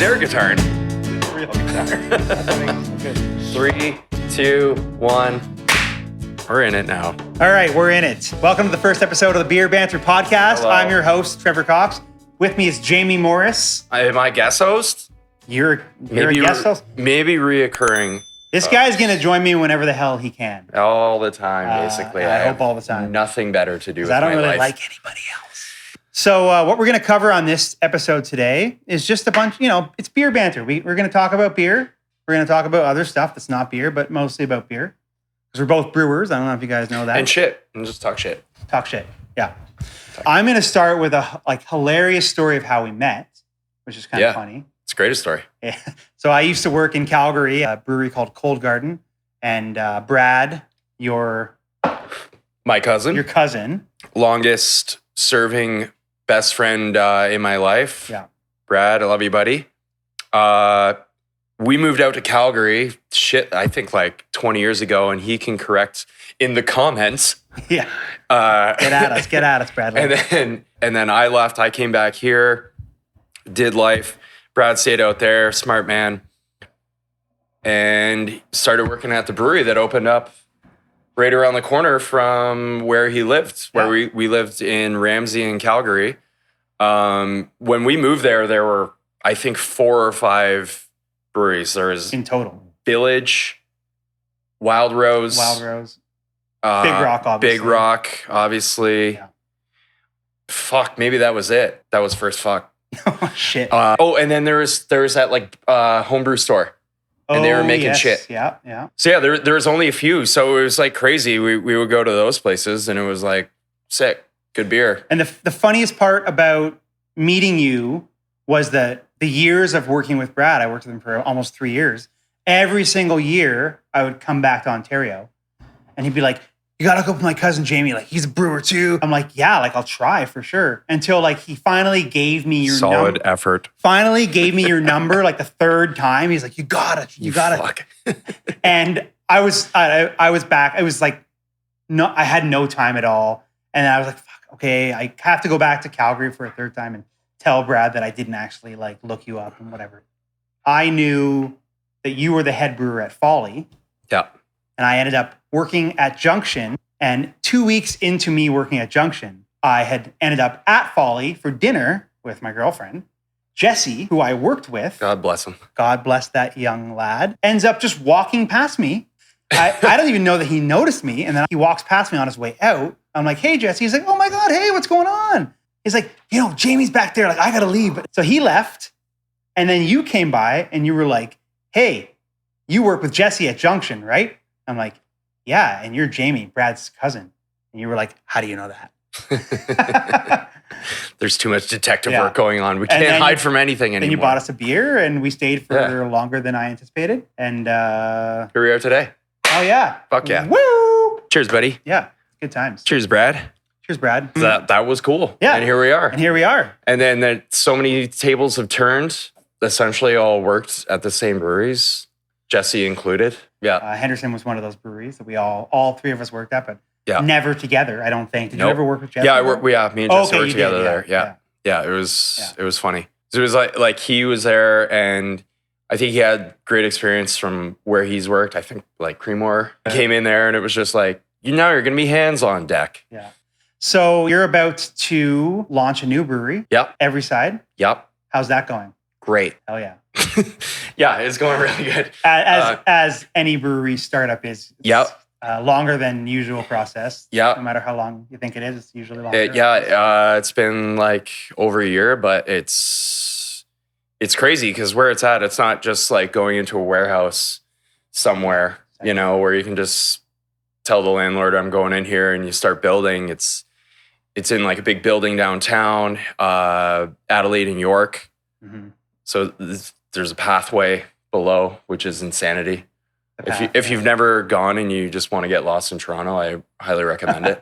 air guitar. Real guitar. 3, 2, 1. We're in it now. All right, we're in it. Welcome to the first episode of the Beer Banter podcast. Hello. I'm your host, Trevor Cox. With me is Jamie Morris. Am I guest host? You're a guest host? Maybe reoccurring. This guy's going to join me whenever the hell he can. All the time, basically. I hope all the time. Nothing better to do with my I don't really life. like anybody else. So what we're going to cover on this episode today is just a bunch, it's beer banter. We're going to talk about beer. We're going to talk about other stuff that's not beer, but mostly about beer. Because we're both brewers. I don't know if you guys know that. And shit. And just talk shit. Talk shit. Yeah. I'm going to start with a hilarious story of how we met, which is kind of funny. It's the greatest story. Yeah. So I used to work in Calgary, a brewery called Cold Garden. And Brad, My cousin. your cousin. Longest serving best friend in my life. Yeah. Brad, I love you, buddy. We moved out to Calgary, I think like 20 years ago, and he can correct in the comments. Yeah. Get at us, Brad. And then I left. I came back here, did life. Brad stayed out there, smart man, and started working at the brewery that opened up right around the corner from where he lived, where we lived in Ramsey in Calgary. When we moved there were, I think, 4 or 5 breweries. There was in total. Village, Wild Rose, Big Rock, obviously. Big Rock, obviously. Yeah. Fuck, maybe that was it. That was first fuck. Oh, shit. And then there was that homebrew store. And they were making shit. Yeah, yeah. So yeah, there was only a few. So it was like crazy. We would go to those places and it was like sick, good beer. And the funniest part about meeting you was that the years of working with Brad, I worked with him for almost 3 years. Every single year, I would come back to Ontario and he'd be like, you got to go with my cousin Jamie. Like, he's a brewer too. I'm like, yeah, I'll try for sure. Until he finally gave me your number. Solid effort. Finally gave me your number the 3rd time. He's like, you got it. Fuck. And I was back. It was no, I had no time at all. And I was like, fuck, okay, I have to go back to Calgary for a 3rd time and tell Brad that I didn't actually look you up and whatever. I knew that you were the head brewer at Folly. Yeah. And I ended up working at Junction. And 2 weeks into me working at Junction, I had ended up at Folly for dinner with my girlfriend, Jesse, who I worked with. God bless him. God bless that young lad. Ends up just walking past me. I don't even know that he noticed me. And then he walks past me on his way out. I'm like, hey, Jesse. He's like, oh my God, hey, what's going on? He's like, Jamie's back there. I got to leave. So he left. And then you came by and you were like, hey, you work with Jesse at Junction, right? I'm like, yeah. And you're Jamie, Brad's cousin. And you were like, how do you know that? There's too much detective work going on. We can't hide from anything anymore. Then you bought us a beer and we stayed for longer than I anticipated. And here we are today. Oh, yeah. Fuck yeah. Woo! Cheers, buddy. Yeah. Good times. Cheers, Brad. Cheers, Brad. That was cool. Yeah. And here we are. And then so many tables have turned, essentially all worked at the same breweries, Jesse included. Yeah. Henderson was one of those breweries that we all 3 of us worked at, but never together, I don't think. Did you ever work with Jesse? Yeah, me and Jesse worked together there. Yeah. It was funny. So it was like he was there and I think he had great experience from where he's worked. I think Creemore came in there and it was just like, now you're going to be hands on deck. Yeah. So you're about to launch a new brewery. Yep. Everyside. Yep. How's that going? Great. Hell yeah. Yeah, it's going really good. As any brewery startup is. Yep. Longer than usual process. Yeah. No matter how long you think it is, it's usually longer. It's been over a year, but it's crazy because where it's at, it's not just going into a warehouse somewhere, where you can just tell the landlord I'm going in here and you start building. It's in a big building downtown, Adelaide and York. Mm-hmm. So there's a pathway below, which is insanity. If you've never gone and you just want to get lost in Toronto, I highly recommend it.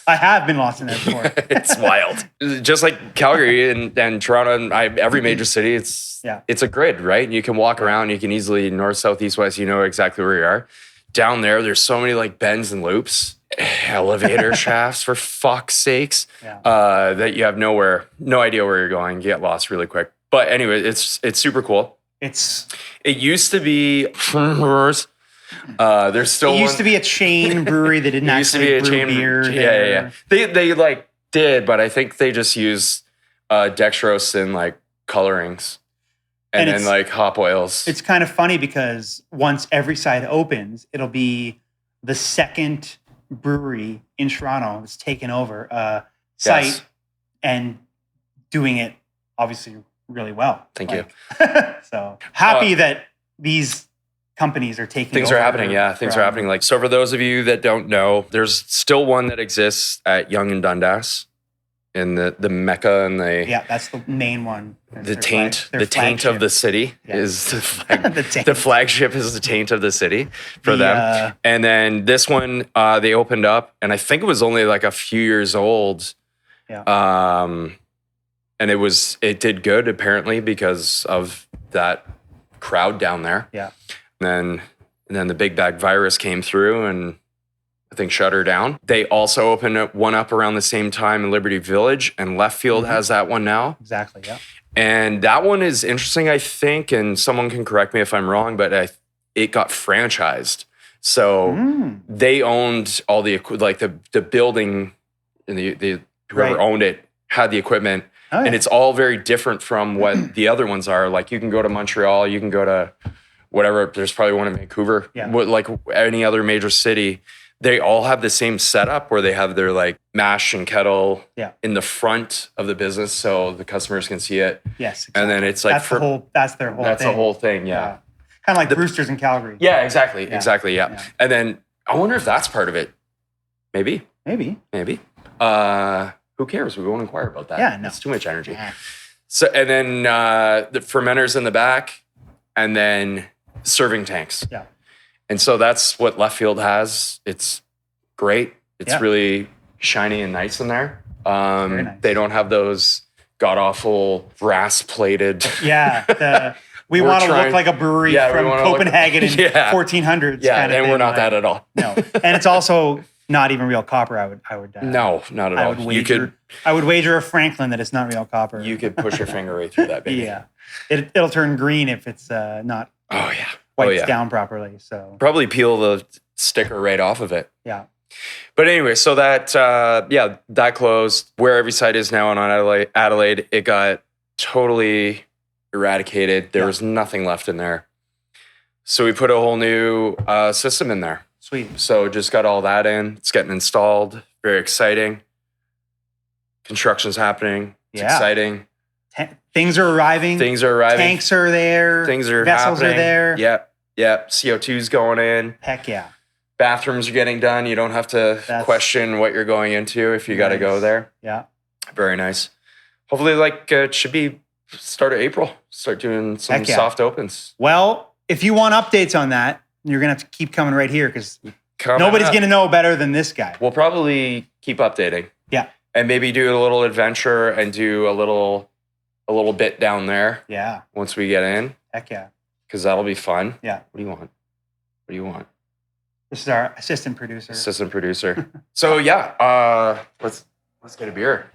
I have been lost in there before. It's wild. Just like Calgary and Toronto and every major city, it's a grid, right? You can walk around, you can easily north, south, east, west, you know exactly where you are. Down there's so many bends and loops, elevator shafts for fuck's sakes, that you have no idea where you're going. You get lost really quick. But anyway, it's super cool. It It used to be there's still used to be a chain brewery that didn't actually brew beer. Yeah. They like did, but I think they just use dextrose and like colorings and then like hop oils. It's kind of funny because once Everyside opens, it'll be the second brewery in Toronto that's taken over site and doing it obviously really well. Thank you. So happy that these companies are taking things over. are happening. Yeah, things are happening. Like, so for those of you that don't know, there's still one that exists at Yonge and Dundas in the Mecca and that's the main one. The taint of the city is the flag. The flagship is the taint of the city for them. And then this one, they opened up, and I think it was only like a few years old. Yeah. And it did good apparently because of that crowd down there. Yeah. And then the big bag virus came through and I think shut her down. They also opened one up around the same time in Liberty Village, and Left Field has that one now. Exactly, yeah. And that one is interesting, I think, and someone can correct me if I'm wrong, but it got franchised. So they owned all the building, and the whoever owned it had the equipment. Oh, yeah. And it's all very different from what the other ones are. Like, you can go to Montreal, you can go to whatever. There's probably one in Vancouver. Yeah. Like any other major city, they all have the same setup where they have their like mash and kettle in the front of the business so the customers can see it. Yes. Exactly. And then it's like that's their whole thing. The whole thing. Yeah. Kind of like Brewster's in Calgary. Yeah, exactly. Yeah. Exactly. Yeah. And then I wonder if that's part of it. Maybe. Who cares? We won't inquire about that. Yeah, no. It's too much energy. Yeah. So, and then the fermenters in the back, and then serving tanks. Yeah. And so that's what Left Field has. It's great. It's really shiny and nice in there. Very nice. They don't have those god-awful brass-plated. Yeah. We want to look like a brewery from Copenhagen in 1400s. Yeah, and we're not that at all. No. And it's also not even real copper. I would. No, not at all. I would wager a Franklin that it's not real copper. You could push your finger right through that, baby. Yeah, it'll turn green if it's not. Oh yeah, wiped down properly. So probably peel the sticker right off of it. Yeah. But anyway, so that that closed. Where Everyside is now on Adelaide, it got totally eradicated. There was nothing left in there. So we put a whole new system in there. Sweet. So just got all that in. It's getting installed. Very exciting. Construction's happening. It's exciting. Things are arriving. Tanks are there. Vessels are there. Yep. CO2's going in. Heck yeah. Bathrooms are getting done. You don't have to question what you're going into if you got to go there. Yeah. Very nice. Hopefully, it should be start of April. Start doing some soft opens. Well, if you want updates on that, you're going to have to keep coming right here because nobody's going to know better than this guy. We'll probably keep updating. Yeah. And maybe do a little adventure and do a little bit down there. Yeah. Once we get in. Heck yeah. Because that'll be fun. Yeah. What do you want? This is our assistant producer. So let's get a beer.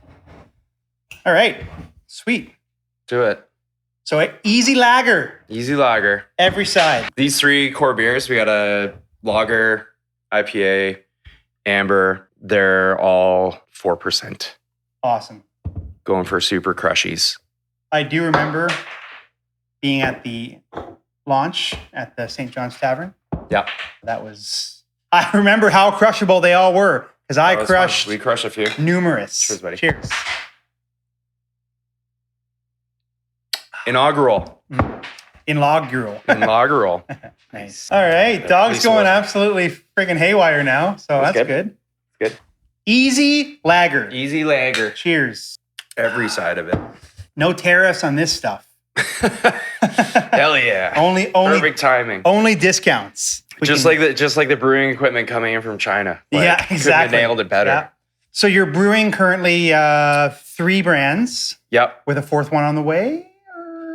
All right. Sweet. Do it. So Easy Lager. Everyside. These three core beers, we got a lager, IPA, amber. They're all 4%. Awesome. Going for super crushies. I do remember being at the launch at the St. John's Tavern. Yeah. I remember how crushable they all were because we crushed a few. Numerous. Cheers, buddy. Cheers. Inaugural. Nice. All right. Dog's going absolutely freaking haywire now. So that's good. Good. Easy Lager. Cheers. Every side of it. No tariffs on this stuff. Hell yeah. Only perfect timing. Only discounts. Just like the brewing equipment coming in from China. Yeah, exactly. Couldn't have nailed it better. Yeah. So you're brewing currently 3 brands. Yep. With a 4th one on the way?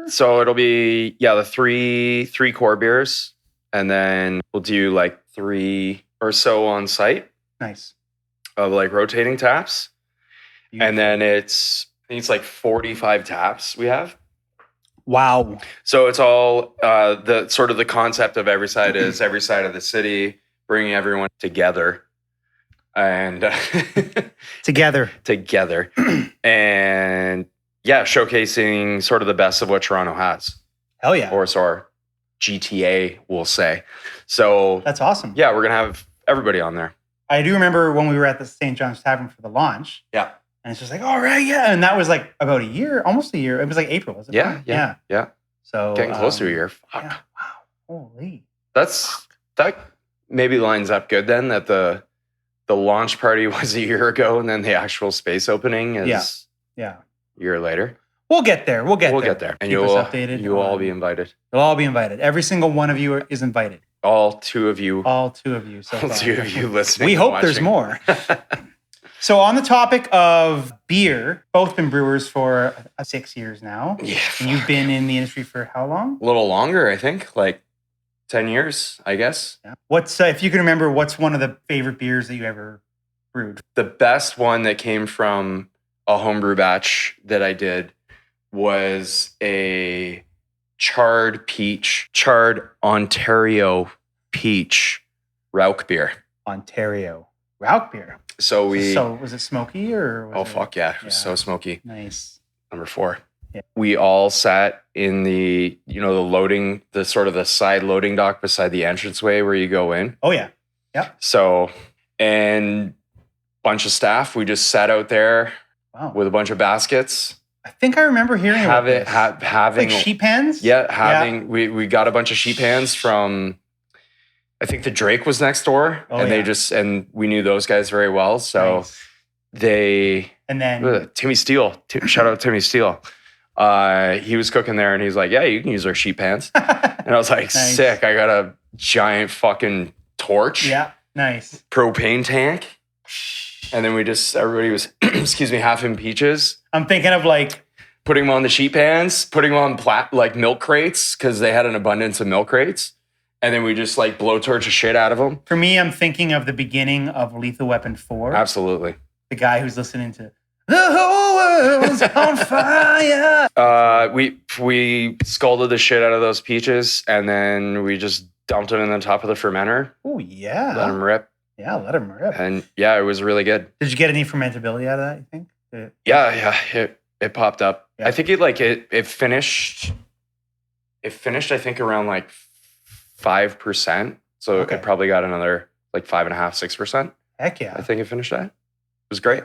So it'll be the three core beers, and then we'll do like 3 or so on site. Nice. Of like rotating taps. Beautiful. And then I think it's like 45 taps we have. Wow. So it's all the sort of the concept of Everyside is every side of the city, bringing everyone together and Together. and yeah, showcasing sort of the best of what Toronto has. Hell yeah. Or GTA, we'll say. So that's awesome. Yeah, we're going to have everybody on there. I do remember when we were at the St. John's Tavern for the launch. Yeah. And it's just like, all right, yeah. And that was like about a year, almost a year. It was like April, was it? Yeah. So getting close to a year. Fuck. Yeah. Wow. Holy. That maybe lines up good then that the launch party was a year ago and then the actual space opening is a year later. We'll get there. We'll get there. And Keep us updated. You'll all be invited. You'll all be invited. Every single one of you is invited. All two of you. So all two of you listening. We hope there's more. So on the topic of beer, both been brewers for 6 years now. Yeah. And you've been in the industry for how long? A little longer, I think. Like 10 years, I guess. Yeah. What's if you can remember, what's one of the favorite beers that you ever brewed? The best one that came from a homebrew batch that I did was a charred Ontario peach Rauch beer. Ontario Rauch beer. So was it smoky or? Fuck yeah. It was so smoky. Nice. Number 4. Yeah. We all sat in the sort of the side loading dock beside the entranceway where you go in. Oh yeah. Yeah. So, and bunch of staff, we just sat out there with a bunch of baskets. I think I remember hearing having like sheet pans. Yeah, we got a bunch of sheet pans from, I think the Drake was next door, and we knew those guys very well. So Timmy Steele, shout out Timmy Steele. He was cooking there, and he's like, "Yeah, you can use our sheet pans." And I was like, Nice. "Sick! I got a giant fucking torch, Yeah, nice. propane tank." And then everybody was, half in peaches. I'm thinking of like Putting them on the sheet pans, putting them on milk crates because they had an abundance of milk crates. And then we just like blowtorch the shit out of them. For me, I'm thinking of the beginning of Lethal Weapon 4. Absolutely. The guy who's listening to "The Whole World's on Fire." We scalded the shit out of those peaches and then we just dumped them in the top of the fermenter. Oh, yeah. Let them rip. Yeah, let them rip. And yeah, it was really good. Did you get any fermentability out of that, you think? It popped up. Yeah. I think it finished I think around like 5%. So it probably got another like 5.5%, 6%. Heck yeah. I think it finished that. It was great.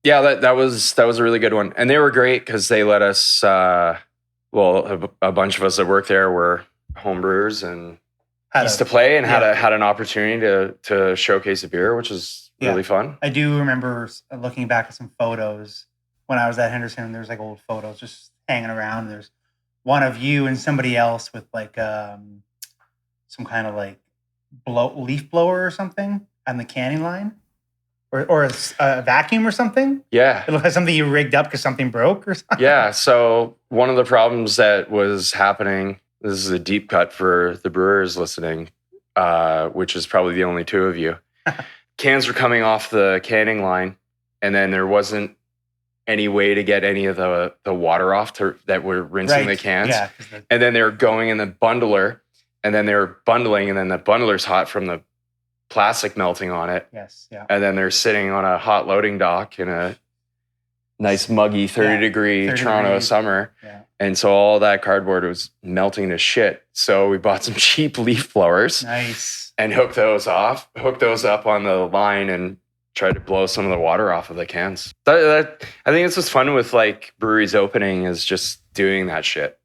Yeah, that was a really good one. And they were great because they let us a bunch of us that work there were homebrewers and used to play and had an opportunity to showcase a beer, which is really fun. I do remember looking back at some photos when I was at Henderson, and there's like old photos just hanging around. There's one of you and somebody else with like some kind of like leaf blower or something on the canning line, or a vacuum or something. Yeah, it looked like something you rigged up because something broke or something. Yeah. So one of the problems that was happening. This is a deep cut for the brewers listening, which is probably the only two of you. Cans were coming off the canning line, and then there wasn't any way to get any of the water off that were rinsing the cans. Yeah, and then they were going in the bundler, and then they were bundling, and then the bundler's hot from the plastic melting on it. Yes, yeah. And then they're sitting on a hot loading dock in a nice muggy 30-degree Toronto summer. Yeah. And so all that cardboard was melting to shit. So we bought some cheap leaf blowers. Nice. And hooked those up on the line and tried to blow some of the water off of the cans. I think it's what's fun with like breweries opening is just doing that shit.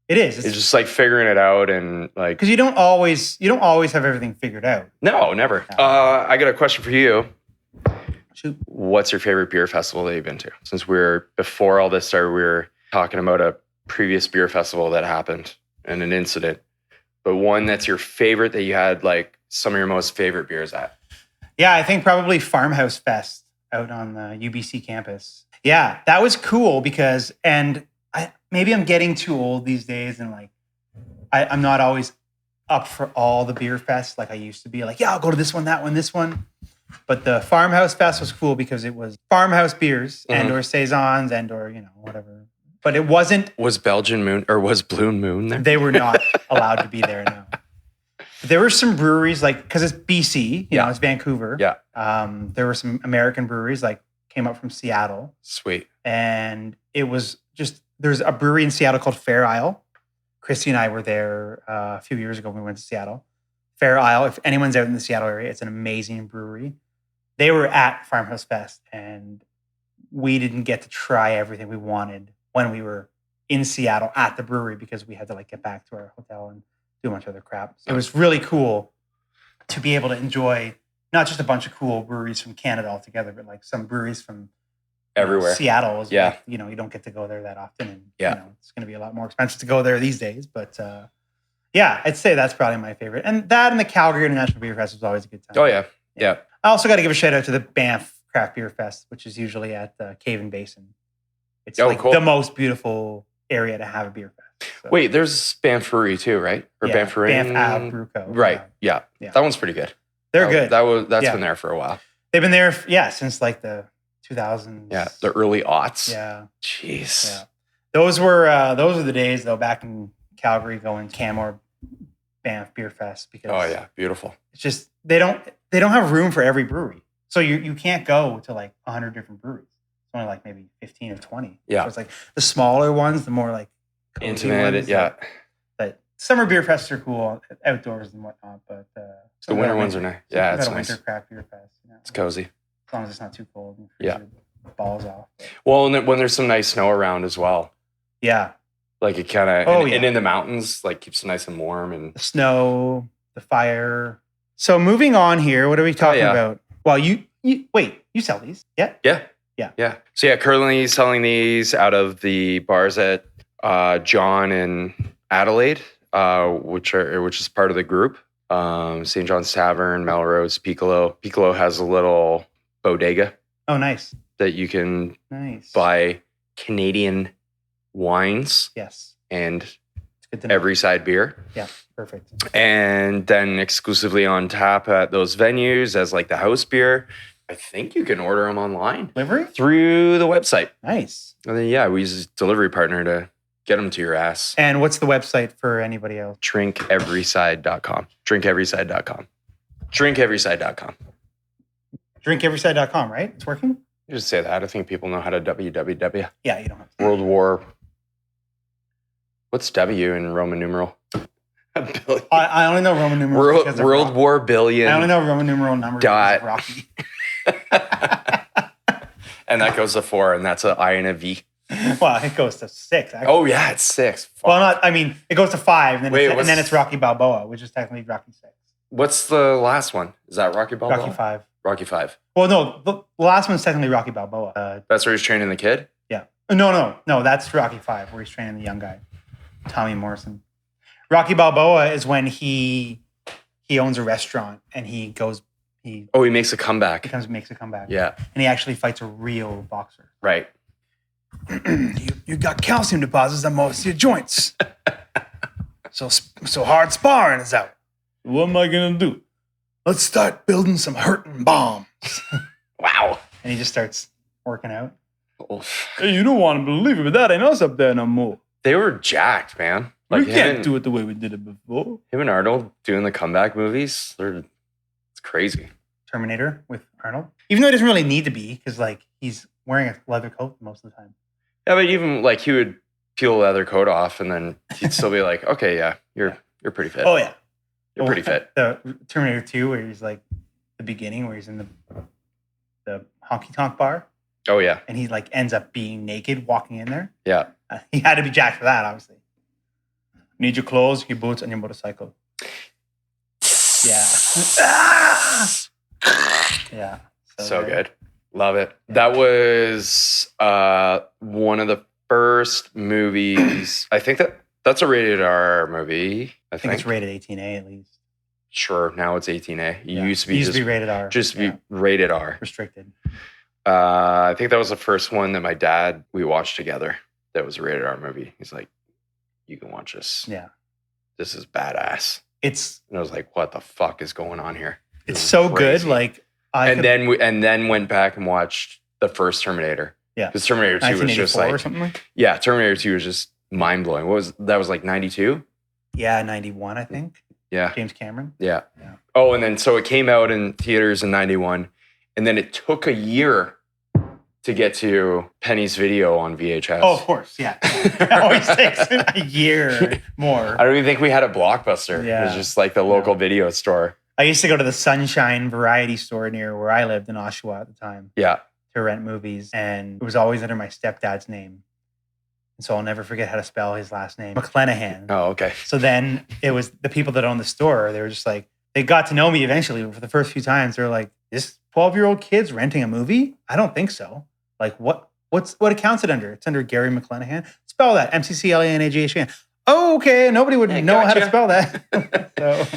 It is. It's just like figuring it out and like because you don't always have everything figured out. No, never. I got a question for you. Shoot. What's your favorite beer festival that you've been to? Since before all this started, we were talking about a previous beer festival that happened and an incident, but one that's your favorite that you had like some of your most favorite beers at. Yeah, I think probably Farmhouse Fest out on the UBC campus. Yeah, that was cool because, maybe I'm getting too old these days and like, I'm not always up for all the beer fests like I used to be. Like, yeah, I'll go to this one, that one, this one. But the Farmhouse Fest was cool because it was farmhouse beers and or saisons and or, whatever. but it wasn't. Was Belgian Moon or was Blue Moon there? They were not allowed to be there. No. There were some breweries because it's BC, you know, it's Vancouver. Yeah. There were some American breweries came up from Seattle. Sweet. And it was there's a brewery in Seattle called Fair Isle. Christy and I were there a few years ago when we went to Seattle. Fair Isle, if anyone's out in the Seattle area, it's an amazing brewery. They were at Farmhouse Fest, and we didn't get to try everything we wanted when we were in Seattle at the brewery because we had to get back to our hotel and do a bunch of other crap. So it was really cool to be able to enjoy not just a bunch of cool breweries from Canada altogether, but some breweries from everywhere. Seattle is you don't get to go there that often, and it's going to be a lot more expensive to go there these days. But I'd say that's probably my favorite. And that and the Calgary International Beer Fest was always a good time. Oh yeah. I also got to give a shout out to the Banff Craft Beer Fest, which is usually at the Cave and Basin. It's cool. the most beautiful area to have a beer fest. So. Wait, there's Banff Brewery too, right? Or Banff Brewery? Banff Brew Co. Right. Yeah. That one's pretty good. They're good. That's been there for a while. They've been there, since the 2000s. Yeah, the early aughts. Yeah. Jeez. Yeah. Those were the days though back in Calgary going Canmore Banff Beer Fest because beautiful. It's just they don't have room for every brewery. So you can't go to 100 different breweries. It's only maybe 15 or 20. Yeah. So it's the smaller ones, the more intimate, ones, but summer beer fests are cool outdoors and whatnot, but the winter ones are nice. Yeah, it's nice. Winter craft beer fest. It's cozy. As long as it's not too cold. And your balls off. Well, and when there's some nice snow around as well. Yeah. It kind of, and in the mountains, keeps it nice and warm. And the snow, the fire. So moving on here, what are we talking about? Well, you sell these? Yeah. Yeah. So currently selling these out of the bars at John and Adelaide, which is part of the group. St. John's Tavern, Melrose, Piccolo. Piccolo has a little bodega. Oh, nice. That you can buy Canadian wines. Yes. And Everyside beer. Yeah, perfect. And then exclusively on tap at those venues as the house beer. I think you can order them online. Delivery? Through the website. Nice. And then, we use a delivery partner to get them to your ass. And what's the website for anybody else? Drinkeveryside.com. Drinkeveryside.com. Drinkeveryside.com. Drinkeveryside.com, right? It's working? You just say that. I think people know how to www. Yeah, you don't have to. World War. What's W in Roman numeral? I only know Roman numerals. World War billion. I only know Roman numeral numbers because of Rocky. And that goes to 4, and that's an I and a V. Well, it goes to 6. Actually. Oh, yeah, it's 6. Fuck. Well, it goes to 5, and then it's Rocky Balboa, which is technically Rocky 6. What's the last one? Is that Rocky Balboa? Rocky 5. Rocky 5. Well, no, the last one's technically Rocky Balboa. That's where he's training the kid? Yeah. No, that's Rocky 5, where he's training the young guy, Tommy Morrison. Rocky Balboa is when he owns a restaurant, and he makes a comeback. Makes a comeback. Yeah. And he actually fights a real boxer. Right. you got calcium deposits on most of your joints. so hard sparring is out. What am I going to do? Let's start building some hurting bombs. Wow. And he just starts working out. Oof. Hey, you don't want to believe it, but that ain't us up there no more. They were jacked, man. We can't do it the way we did it before. Him and Arnold doing the comeback movies, it's crazy. Terminator with Arnold. Even though he doesn't really need to be, because he's wearing a leather coat most of the time. Yeah, but even he would peel a leather coat off, and then he'd still be like, "Okay, yeah, you're pretty fit." Oh yeah, you're pretty fit. The Terminator 2, where he's the beginning, where he's in the honky tonk bar. Oh yeah, and he ends up being naked walking in there. Yeah, he had to be jacked for that, obviously. Need your clothes, your boots, and your motorcycle. Yeah. Yeah. So good. Love it. That was one of the first movies. I think that's a rated R movie. I think it's rated 18A at least. Sure. Now it's 18A. It used to be rated R. Just be rated R. Restricted. I think that was the first one that we watched together. That was a rated R movie. He's like, you can watch this. Yeah. This is badass. And I was like, what the fuck is going on here? It's so crazy. Good. And then went back and watched the first Terminator. Yeah. Because Terminator 2 was just 1984 like, or something like. yeah, Terminator 2 was just mind blowing. That was like 92? Yeah, 91, I think. Yeah. James Cameron. Yeah. Yeah. Oh, and then so it came out in theaters in 91. And then it took a year to get to Penny's Video on VHS. Oh, of course. Yeah. It always takes a year more. I don't even think we had a Blockbuster. Yeah. It was just like the local video store. I used to go to the Sunshine Variety store near where I lived in Oshawa at the time. Yeah. To rent movies. And it was always under my stepdad's name. And so I'll never forget how to spell his last name. McClenahan. Oh, okay. So then it was the people that owned the store. They were just like, they got to know me eventually. For the first few times, they were like, this 12-year-old kid's renting a movie? I don't think so. Like, what accounts it under? It's under Gary McClenahan. Spell that. McClenahan. Oh, okay. Nobody would know how to spell that. So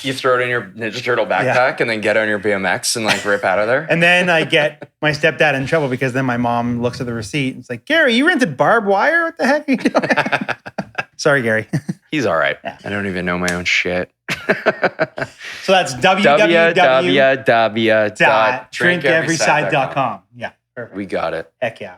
you throw it in your Ninja Turtle backpack and then get on your BMX and like rip out of there. And then I get my stepdad in trouble because then my mom looks at the receipt and it's like, Gary, you rented barbed wire? What the heck are you doing? Sorry, Gary. He's all right. Yeah. I don't even know my own shit. So that's www.drinkeveryside.com. Yeah, perfect. We got it. Heck yeah.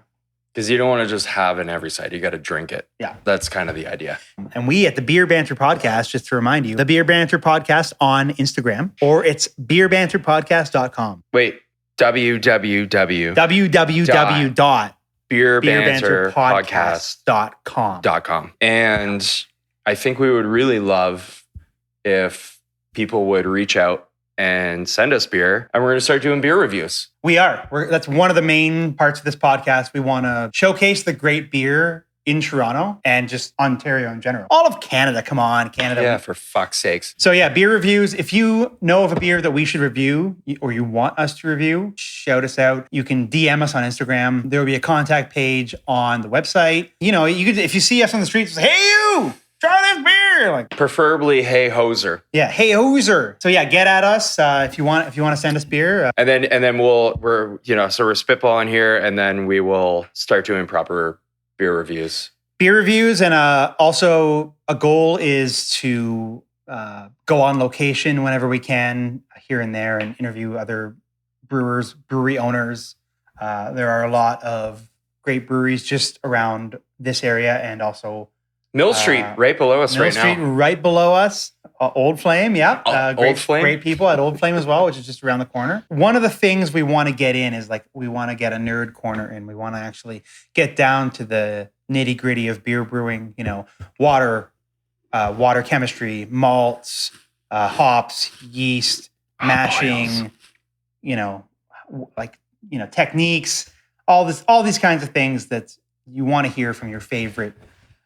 Because you don't want to just have an Everyside. You got to drink it. Yeah. That's kind of the idea. And we at the Beer Banter Podcast, just to remind you, the Beer Banter Podcast on Instagram, or it's beerbanterpodcast.com. Wait, www.beerbanterpodcast.com. And I think we would really love if people would reach out and send us beer. And we're going to start doing beer reviews. We are. That's one of the main parts of this podcast. We want to showcase the great beer in Toronto and just Ontario in general. All of Canada. Come on, Canada. Yeah, for fuck's sakes. So yeah, beer reviews. If you know of a beer that we should review or you want us to review, shout us out. You can DM us on Instagram. There will be a contact page on the website. You know, you could, if you see us on the streets, say, hey you, try this beer. Like, preferably hey hoser. Yeah, hey hoser. So yeah, get at us if you want to send us beer. And then we're spitballing here, and then we will start doing proper beer reviews. Beer reviews, and also a goal is to go on location whenever we can here and there and interview other brewers, brewery owners. There are a lot of great breweries just around this area, and also Mill Street, right below us right now. Mill Street, right below us. Old Flame, yeah. Old Flame. Great people at Old Flame as well, which is just around the corner. One of the things we want to get in is like, we want to get a nerd corner in. We want to actually get down to the nitty gritty of beer brewing, water chemistry, malts, hops, yeast, mashing, techniques, all these kinds of things that you want to hear from your favorite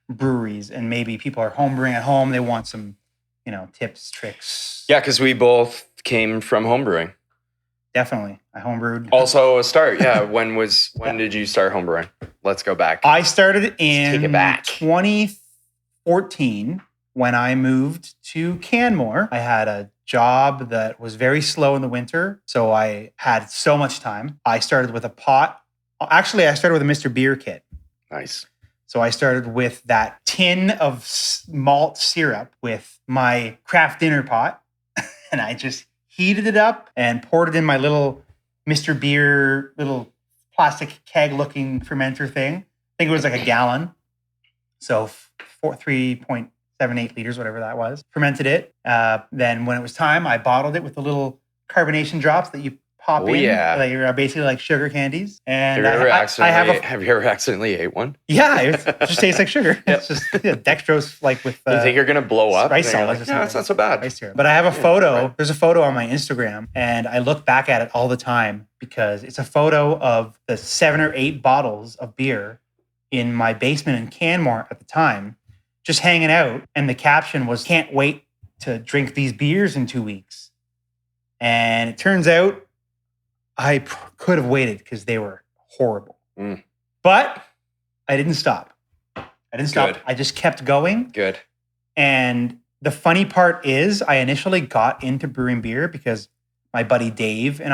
breweries. And maybe people are homebrewing at home. They want some, tips, tricks. Yeah, because we both came from homebrewing. Definitely. I homebrewed. Also a start. Yeah. When did you start homebrewing? Let's go back. I started in take it back. 2014 when I moved to Canmore. I had a job that was very slow in the winter, so I had so much time. I started with a pot. Actually, I started with a Mr. Beer kit. Nice. So I started with that tin of malt syrup with my craft dinner pot, and I just heated it up and poured it in my little Mr. Beer, little plastic keg-looking fermenter thing. I think it was like a gallon. So 3.78 liters, whatever that was. Fermented it. Then when it was time, I bottled it with the little carbonation drops that you pop in. Yeah. They're basically like sugar candies. And have you ever accidentally ate one? Yeah, it just tastes like sugar. It's just dextrose, like with. You think you're gonna blow up? Rice syrup. Like, no, it's not so bad. Rice syrup. But I have a photo. Right. There's a photo on my Instagram, and I look back at it all the time because it's a photo of the 7 or 8 bottles of beer in my basement in Canmore at the time, just hanging out. And the caption was, "Can't wait to drink these beers in 2 weeks." And it turns out I could have waited because they were horrible. Mm. But I didn't stop. Good. I just kept going. Good. And the funny part is I initially got into brewing beer because my buddy Dave and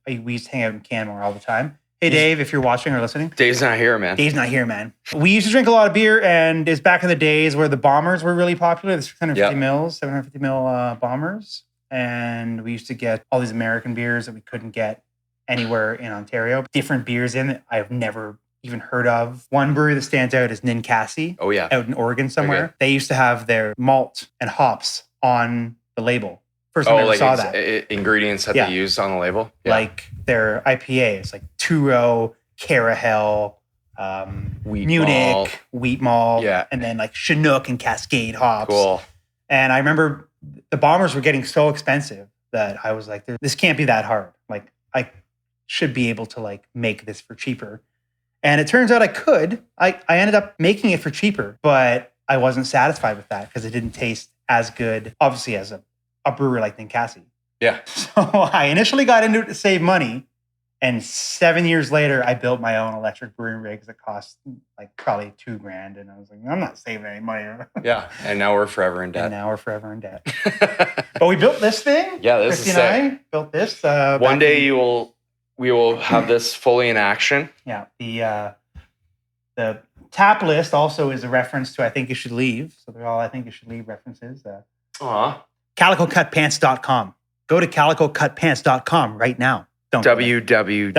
we used to hang out in Canmore all the time. Hey, Dave, if you're watching or listening. Dave's not here, man. We used to drink a lot of beer, and it's back in the days where the bombers were really popular, the 650 mils, 750 mil bombers. And we used to get all these American beers that we couldn't get anywhere in Ontario. Different beers in it I've never even heard of. One brewery that stands out is Ninkasi Oh yeah. out in Oregon somewhere. Okay. They used to have their malt and hops on the label. First time I Oh, ever like saw that. ingredients that Yeah. they used on the label. Yeah. Like their IPA is like Turo, Carahel, Wheat Munich, malt. wheat malt, Yeah. and then like Chinook and Cascade hops. Cool. And I remember the bombers were getting so expensive that I was like, this can't be that hard. Like I should be able to like make this for cheaper. And it turns out I could. I ended up making it for cheaper, but I wasn't satisfied with that because it didn't taste as good, obviously, as a brewer like Ninkasi. Yeah. So I initially got into it to save money. And 7 years later, I built my own electric brewing rig that cost like probably $2,000. And I was like, I'm not saving any money. Yeah. And now we're forever in And debt. now we're forever in debt. But we built this thing. Yeah, this Christy is and sick. I built this. One day we will have this fully in action. Yeah. The tap list also is a reference to I Think You Should Leave. So they're all I Think You Should Leave references. CalicoCutPants.com. Go to CalicoCutPants.com right now. Don't www.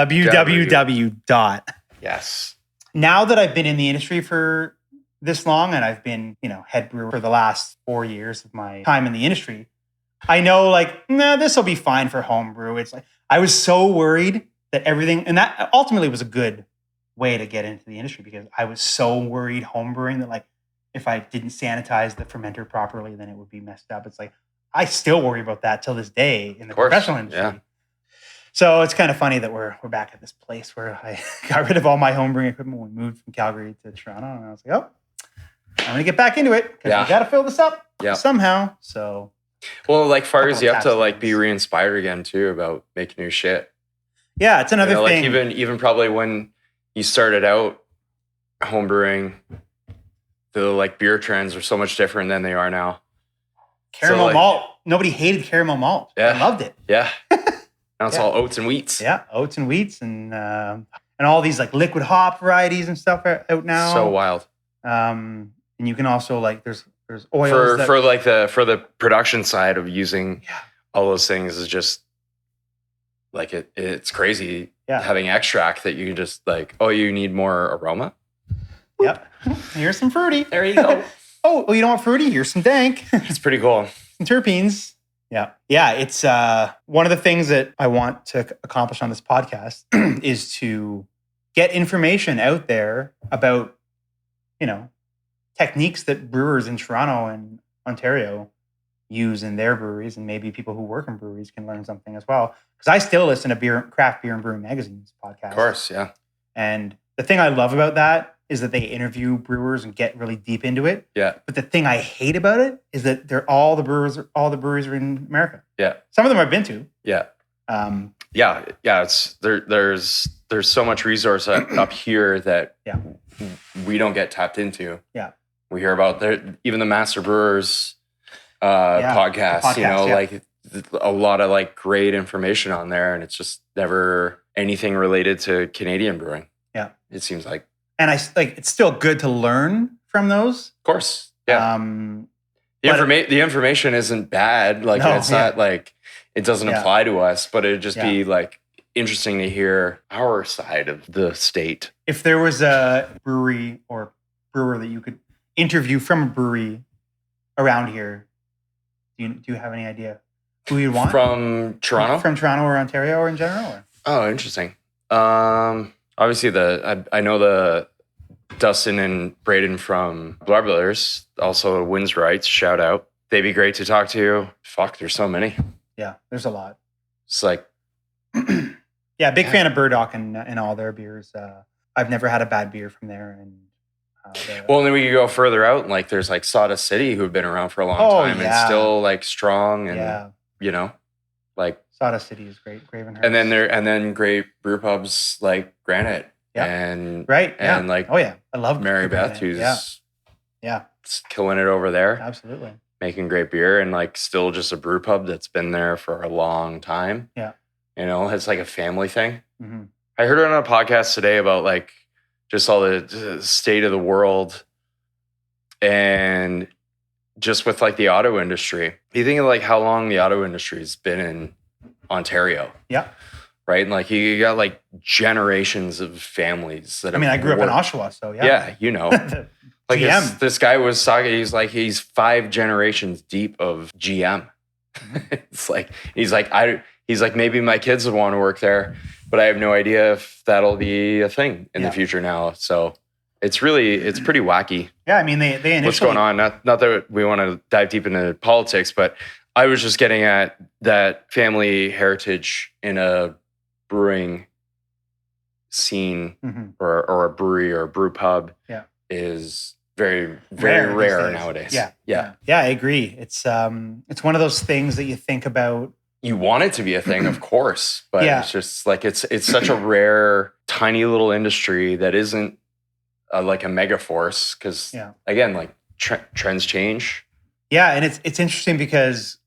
Yes. Now that I've been in the industry for this long and I've been, head brewer for the last 4 years of my time in the industry, I know like, this will be fine for homebrew. It's like, I was so worried that everything, and that ultimately was a good way to get into the industry because I was so worried homebrewing that like, if I didn't sanitize the fermenter properly, then it would be messed up. It's like, I still worry about that till this day in the professional industry. Yeah. So it's kind of funny that we're back at this place where I got rid of all my homebrewing equipment when we moved from Calgary to Toronto. And I was like, I'm going to get back into it because we got to fill this up somehow. So, well, like far as you have to like be re-inspired again too about making new shit. Yeah, it's another thing. Like even probably when you started out homebrewing, the like beer trends are so much different than they are now. Caramel malt. Nobody hated caramel malt. Yeah. I loved it. Yeah. Now it's all oats and wheats. Yeah, oats and wheats and all these like liquid hop varieties and stuff are out now. So wild. And you can also like there's oils for the production side of using all those things is just like it's crazy having extract that you can just like, you need more aroma. Yep. Here's some fruity. There you go. You don't want fruity? Here's some dank. It's pretty cool. Some terpenes. Yeah. Yeah. It's one of the things that I want to accomplish on this podcast is to get information out there about, techniques that brewers in Toronto and Ontario use in their breweries. And maybe people who work in breweries can learn something as well. Because I still listen to Craft Beer and Brewing Magazine's podcast. Of course. Yeah. And the thing I love about that is that they interview brewers and get really deep into it. Yeah. But the thing I hate about it is that all the breweries are in America. Yeah. Some of them I've been to. Yeah. It's there's so much resource up here that we don't get tapped into. Yeah. We hear about even the Master Brewers podcast, like a lot of like great information on there, and it's just never anything related to Canadian brewing. Yeah. It seems like. And it's still good to learn from those. Of course. Yeah. The information isn't bad. Like it's not like it doesn't apply to us, but it'd just be like interesting to hear our side of the state. If there was a brewery or brewer that you could interview from a brewery around here, do you have any idea who you'd want? From Toronto? From Toronto or Ontario or in general? Or? Oh, interesting. Obviously, I know the Dustin and Braden from Blood Brothers, also Wins Rights, shout out. They'd be great to talk to. Fuck, there's so many. Yeah, there's a lot. It's like... big fan of Burdock and all their beers. I've never had a bad beer from there. And well, and then we could go further out, and like there's like Sawdust City who've been around for a long time and still like strong and, like... Sawdust City is great. Gravenhurst. And then great brew pubs like Granite. Yeah. And like I love Mary Beth, who's yeah, killing it over there. Absolutely. Making great beer and like still just a brew pub that's been there for a long time. Yeah. It's like a family thing. Mm-hmm. I heard it on a podcast today about like just all the state of the world and just with like the auto industry. You think of like how long the auto industry has been in Ontario. Yeah. right? And like you got like generations of families that I mean, I have grew up in worked. Oshawa, so yeah. Yeah, you know. The Like GM. this guy was talking, he's 5 generations deep of GM. It's like he's like maybe my kids would want to work there, but I have no idea if that'll be a thing in the future now. So it's pretty wacky. Yeah, I mean they initially, what's going on. Not that we want to dive deep into politics, but I was just getting at that family heritage in a brewing scene or a brewery or a brew pub is very, very rare nowadays. Yeah, I agree. It's one of those things that you think about. You want it to be a thing, of course, but it's just like it's such a rare, tiny little industry that isn't like a mega force because again, like trends change. Yeah, and it's interesting because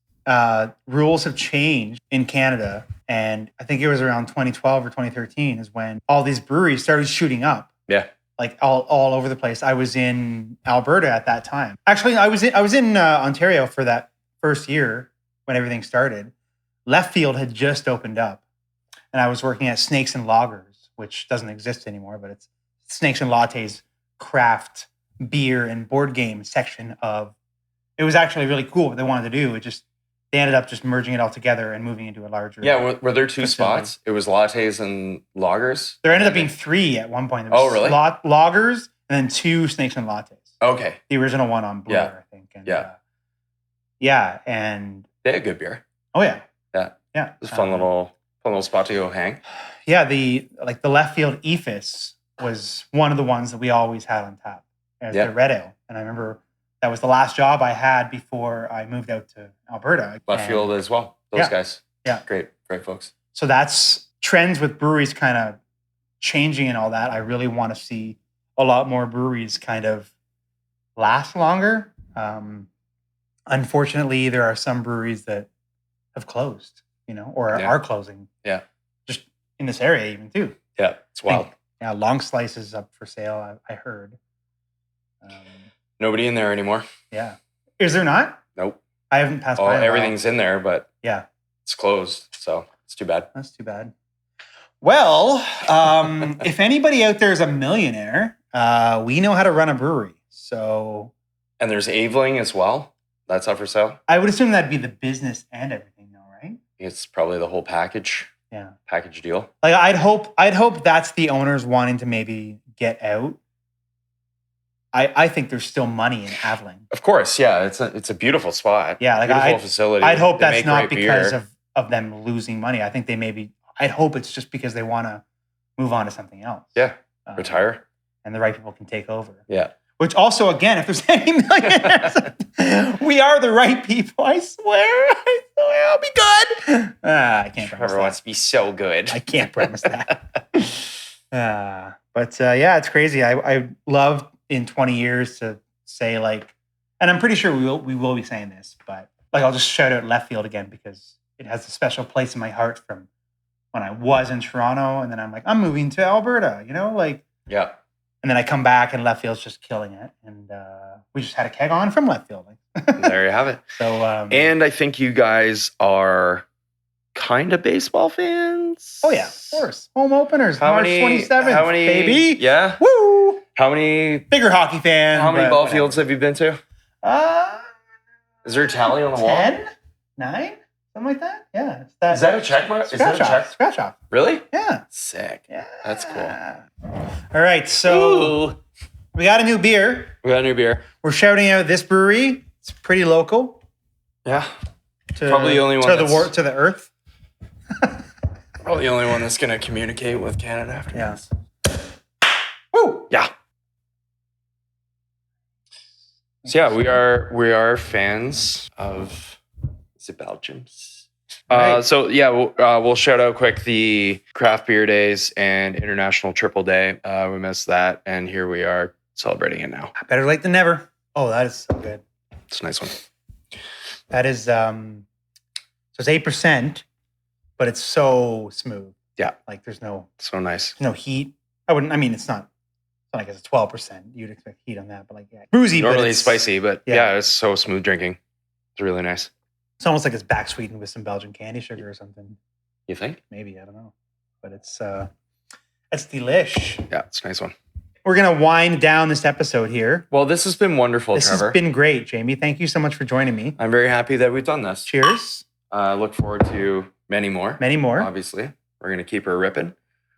rules have changed in Canada, and I think it was around 2012 or 2013 is when all these breweries started shooting up. Yeah. Like all over the place. I was in Alberta at that time. Actually, I was in Ontario for that first year when everything started. Left Field had just opened up, and I was working at Snakes and Lagers, which doesn't exist anymore, but it's Snakes and Lattes craft beer and board game section of. It was actually really cool what they wanted to do. They ended up just merging it all together and moving into a larger. Yeah, were there 2 facility. spots? It was lattes and lagers? There ended up being 3 at one point. There was really? Lagers and then 2 Snakes and Lattes. Okay. The original one on Blue, I think. And, and they had good beer. Oh yeah. Yeah. It was a fun little spot to go hang. Yeah, the Left Field ethos was one of the ones that we always had on tap. It was the red ale. And I remember that was the last job I had before I moved out to Alberta. Left Field as well. Those guys. Yeah. Great folks. So that's trends with breweries kind of changing and all that. I really want to see a lot more breweries kind of last longer. Unfortunately, there are some breweries that have closed, or are closing. Yeah. Just in this area even too. Yeah, it's wild. Long Slice is up for sale, I heard. Nobody in there anymore. Yeah. Is there not? Nope. I haven't passed by. Everything's in there, but it's closed. So it's too bad. That's too bad. Well, if anybody out there is a millionaire, we know how to run a brewery. So. And there's Aveling as well. That's up for sale. I would assume that'd be the business and everything, though, right? It's probably the whole package. Yeah. Package deal. Like I'd hope that's the owners wanting to maybe get out. I think there's still money in Aveling. Of course, yeah. It's a beautiful spot. Yeah, like beautiful facility. I'd hope that's not because of them losing money. I think I'd hope it's just because they want to move on to something else. Yeah, retire. And the right people can take over. Yeah. Which also, again, if there's any millionaires, we are the right people. I swear I'll be good. I can't promise Trevor that. wants to be so good. I can't promise that. But it's crazy. I love in 20 years to say like, and I'm pretty sure we will be saying this, but like I'll just shout out Left Field again because it has a special place in my heart from when I was in Toronto, and then I'm like, I'm moving to Alberta, Yeah. And then I come back and Left Field's just killing it, and we just had a keg on from Left Field. There you have it. So, and I think you guys are kind of baseball fans. Oh yeah, of course. Home openers, March 27th. How many, baby? Yeah. Woo! How many bigger hockey fan? How many ball fields have you been to? Is there a tally on the 10? wall? 9? Something like that? Yeah. Is that a check mark? Scratch off. Really? Yeah. Sick. Yeah. That's cool. All right. So we got a new beer. We're shouting out this brewery. It's pretty local. Yeah. Probably the only one to the earth. Probably the only one that's going to communicate with Canada after this. Woo! Yeah. So yeah, we are fans of the Belgians. Right. So yeah, we'll shout out quick the Craft Beer Days and International Triple Day. We missed that, and here we are celebrating it now. Better late than never. Oh, that is so good. It's a nice one. That is so it's 8%, but it's so smooth. Yeah, like there's so nice. No heat. It's not like it's a 12%. You'd expect heat on that, but boozy. Normally it's spicy, but yeah, it's so smooth drinking. It's really nice. It's almost like it's back sweetened with some Belgian candy sugar or something. You think? Maybe, I don't know. but it's delish. Yeah, it's a nice one. We're going to wind down this episode here. Well, this has been wonderful, This Trevor. has been great, Jamie. Thank you so much for joining me. I'm very happy that we've done this. Cheers. Look forward to many more. Many more. Obviously. We're going to keep her ripping.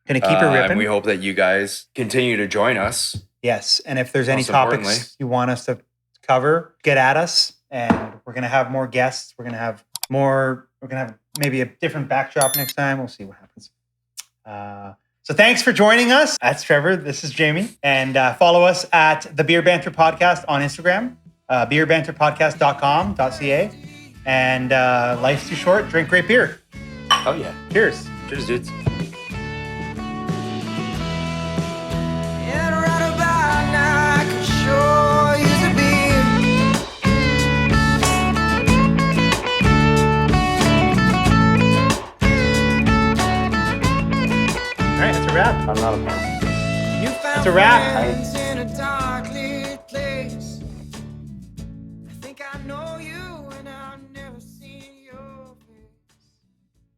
Going to keep her ripping. And we hope that you guys continue to join us. Yes. And if there's any Most importantly. topics you want us to cover, get at us. And we're going to have more guests. We're going to have maybe a different backdrop next time. We'll see what happens. So thanks for joining us. That's Trevor. This is Jamie. And follow us at the Beer Banter Podcast on Instagram, beerbanterpodcast.com.ca. And life's too short. Drink great beer. Oh, yeah. Cheers. Cheers, dudes. And right about now, I can sure use a beer. All right, that's a wrap. I'm not a fan. You found That's a wrap. friends